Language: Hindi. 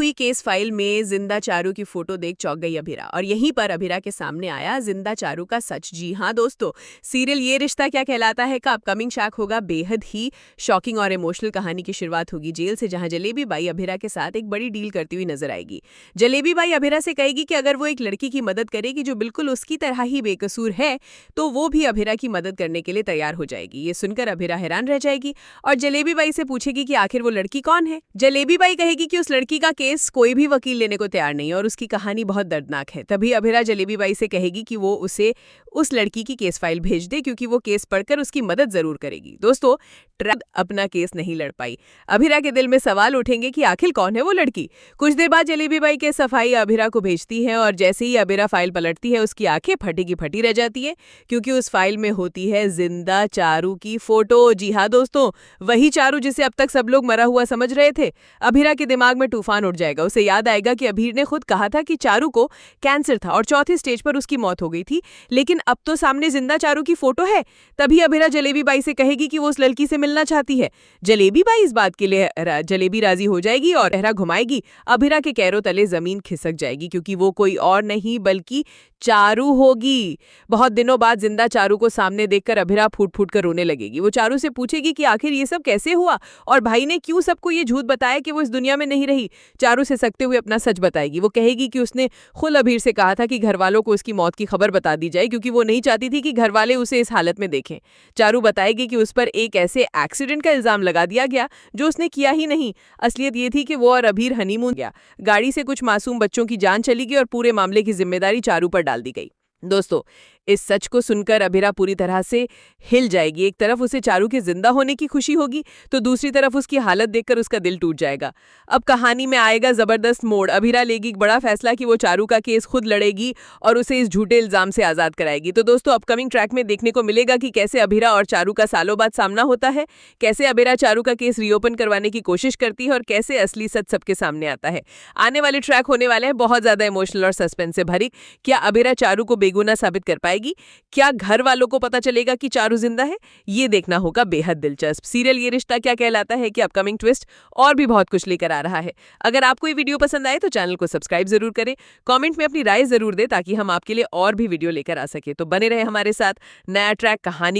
हुई केस फाइल में जिंदा चारू की फोटो देख चौंक गई अभिरा और यहीं पर अभिरा के सामने आया जिंदा चारू का सच। जी हाँ दोस्तों, सीरियल ये रिश्ता क्या कहलाता है का अपकमिंग शैक होगा बेहद ही शॉकिंग और इमोशनल कहानी की शुरुआत होगी जेल से, जहां जलेबी बाई अभिरा के साथ एक बड़ी डील करती हुई नजर आएगी। जलेबी बाई अभिरा से कहेगी कि अगर वो एक लड़की की मदद करेगी जो बिल्कुल उसकी तरह ही बेकसूर है तो वो भी अभिरा की मदद करने के लिए तैयार हो जाएगी। ये सुनकर अभिरा हैरान रह जाएगी और जलेबी बाई से पूछेगी कि आखिर वो लड़की कौन है। जलेबी बाई कहेगी कि उस लड़की का केस कोई भी वकील लेने को तैयार नहीं और उसकी कहानी बहुत दर्दनाक है। तभी अभिरा जलेबी बाई से कहेगी कि वो उसे उस लड़की की केस फाइल भेज दे क्योंकि वो केस पढ़कर उसकी मदद जरूर करेगी। दोस्तों, ट्रैप अपना केस नहीं लड़ पाई। अभिरा के दिल में सवाल उठेंगे कि आखिर कौन है वो लड़की। कुछ देर बाद जलेबी बाई के सफाई अभिरा को भेजती है और जैसे ही अभिरा फाइल पलटती है उसकी आंखें फटी की फटी रह जाती है क्योंकि उस फाइल में होती है जिंदा चारू की फोटो। जी हाँ दोस्तों, वही चारू जिसे अब तक सब लोग मरा हुआ समझ रहे थे। अभिरा के दिमाग में तूफान उठ जाएगा। उसे याद आएगा कि अभीर ने खुद कहा था कि चारू को कैंसर था और चौथे स्टेज पर उसकी मौत हो गई थी, लेकिन अब तो सामने जिंदा चारू की फोटो है। तभी अभिरा जलेबी बाई से कहेगी कि वो उस लड़की से मिलना चाहती है। जलेबी बाई इस बात के लिए जलेबी राजी हो जाएगी और चेहरा घुमाएगी। अभिरा के कैरों तले जमीन खिसक जाएगी क्योंकि वो कोई और नहीं बल्कि चारू होगी। बहुत दिनों बाद जिंदा चारू को सामने देखकर अभिरा फूट फूट कर रोने लगेगी। वो चारू से पूछेगी कि आखिर ये सब कैसे हुआ और भाई ने क्यों सबको ये झूठ बताया कि वो इस दुनिया में नहीं रही। चारू से सकते हुए अपना सच बताएगी। वो कहेगी कि उसने खुद अभीर से कहा था कि घर वालों को उसकी मौत की खबर बता दी जाए क्योंकि वो नहीं चाहती थी कि घर वाले उसे इस हालत में देखें। चारू बताएगी कि उस पर एक ऐसे एक्सीडेंट का इल्जाम लगा दिया गया जो उसने किया ही नहीं। असलियत ये थी कि वो और अभीर हनीमून गया, गाड़ी से कुछ मासूम बच्चों की जान चली गई और पूरे मामले की जिम्मेदारी चारू पर डाल दी गई। दोस्तों, इस सच को सुनकर अभिरा पूरी तरह से हिल जाएगी। एक तरफ उसे चारू के जिंदा होने की खुशी होगी तो दूसरी तरफ उसकी हालत देखकर उसका दिल टूट जाएगा। अब कहानी में आएगा जबरदस्त मोड़। अभिरा लेगी एक बड़ा फैसला कि वो चारू का केस खुद लड़ेगी और उसे इस झूठे इल्जाम से आजाद कराएगी। तो दोस्तों, अपकमिंग ट्रैक में देखने को मिलेगा कि कैसे अभिरा और चारू का सालों बाद सामना होता है, कैसे अभिरा चारू का केस रीओपन करवाने की कोशिश करती है और कैसे असली सच सबके सामने आता है। आने वाले ट्रैक होने वाले हैं बहुत ज्यादा इमोशनल और सस्पेंस से भरी। क्या अभिरा चारू को बेगुनाह साबित कर पाएगी? क्या घर वालों को पता चलेगा कि चारू जिंदा है? ये देखना होगा बेहद दिलचस्प। सीरियल ये रिश्ता क्या कहलाता है कि अपकमिंग ट्विस्ट और भी बहुत कुछ लेकर आ रहा है। अगर आपको ये वीडियो पसंद आए तो चैनल को सब्सक्राइब जरूर करें, कमेंट में अपनी राय जरूर दें ताकि हम आपके लिए और भी वीडियो लेकर आ सके। तो बने रहे हमारे साथ। नया ट्रैक कहानी